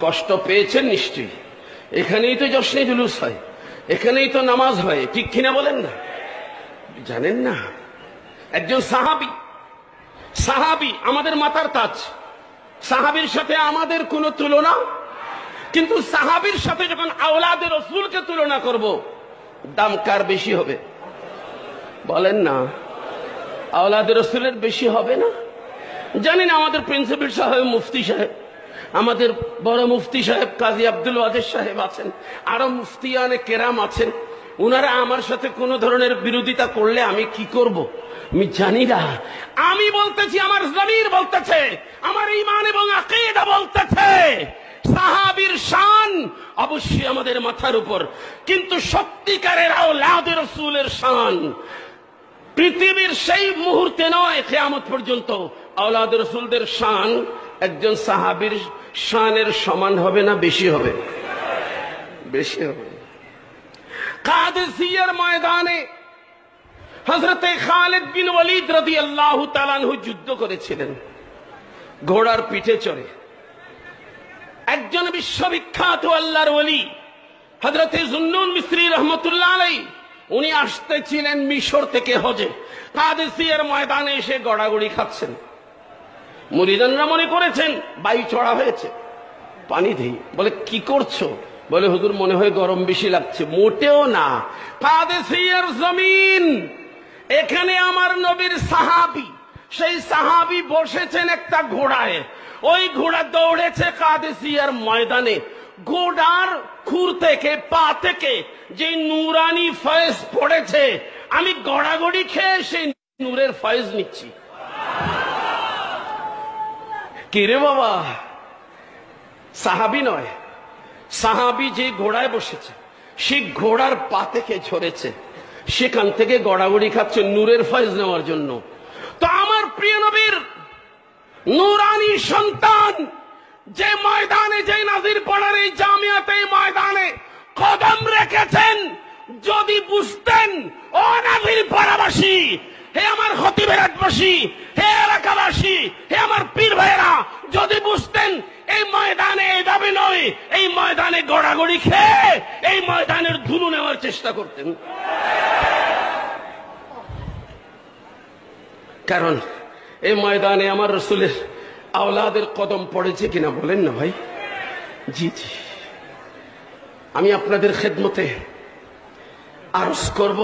কষ্ট পেয়েছেন নিশ্চয়ই। এখানেই তো জশ্নে জুলুস হয়, এখানেই তো নামাজ হয়, ঠিক কিনা বলেন না? জানেন না, একজন সাহাবী আমাদের মাথার তাজ। সাহাবীর সাথে আমাদের কোনো তুলনা, কিন্তু সাহাবীর সাথে যখন আওলাদে রসুলকে তুলনা করব, দাম কার বেশি হবে? বলেন না, আওলাদে রসুলের বেশি হবে না? জানি না, আমাদের প্রিন্সিপাল সাহেব, মুফতি সাহেব, আমাদের বড় মুফতি সাহেব কাজী আব্দুল ওয়াজেদ সাহেব আছেন, আরো মুফতিয়ানে কেরাম আছেন, উনারা আমার সাথে কোন ধরনের বিরোধিতা করলে আমি কি করব আমি জানি না। আমি বলতেছি, আমার জমির বলতেছে, আমার ঈমান এবং আকীদা বলতেছে, সাহাবীর শান অবশ্যই আমাদের মাথার উপর, কিন্তু সত্যিকারের আওলাদে রাসূলের শান পৃথিবীর সেই মুহূর্তে নয়, কিয়ামত পর্যন্ত আওলাদে রাসূলদের শান একজন সাহাবীর শানের সমান হবে না বেশি হবে? বেশি হবে। কাদেসিয়ার ময়দানে হযরতে খালিদ বিন ওয়ালিদ রাদিয়াল্লাহু তাআলা আনহু যুদ্ধ করেছিলেন ঘোড়ার পিঠে চড়ে। একজন বিশ্ববিখ্যাত আল্লাহর ওলি হযরতে জুন্নুন মিসরি রহমাতুল্লাহ আলাইহি, উনি আসতেছিলেন মিশর থেকে হজে, কাদেসিয়ার ময়দানে এসে গড়াগড়ি খাচ্ছেন। মুরিদানরা মনে করেছেন বায়ু চড়া হয়েছে, পানি দিই। বলে কি করছো? বলে হুজুর মনে হয় গরম বেশি লাগছে। মোটেও না, কাদেসিয়ার জমিন, এখানে আমার নবীর সাহাবী, সেই সাহাবী বসেছেন একটা ঘোড়ায়, ওই ঘোড়া দৌড়েছে কাদেসিয়ার ময়দানে। ঘোড়ার খুর থেকে, পা থেকে যে নূরানি ফয়েজ পড়েছে, আমি গড়াগড়ি খেয়ে সেই নূরের ফয়েজ নিচ্ছি। কিরে বাবা, সাহাবী নয়, সাহাবী যে ঘোড়ায় বসেছে সে ঘোড়ার পা থেকে ঝরেছে, সেখান থেকে গড়াগড়ি খাচ্ছে নূরের ফয়েজ নেওয়ার জন্য। তো আমার প্রিয় নবীর নূরানি সন্তান যে ময়দানে, যে নাজির পাড়ার এই জামিয়াতে ময়দানে কদম রেখেছেন, যদি বুঝতেন, ও নাজির পাড়াবাসী, হে আমার খতিবেরাতবাসী, হে এলাকাবাসী, হে আমার পীর ভাইয়েরা, যদি বুঝতেন এই ময়দানে এইভাবে নয়, এই ময়দানে গড়াগড়ি খেয়ে এই ময়দানের ধুলো নেওয়ার চেষ্টা করতেন। কারণ এই ময়দানে আমার রসুলের আওলাদের কদম পড়েছে কিনা বলেন না ভাই? জি জি। আমি আপনাদের খেদমতে আরজ করব,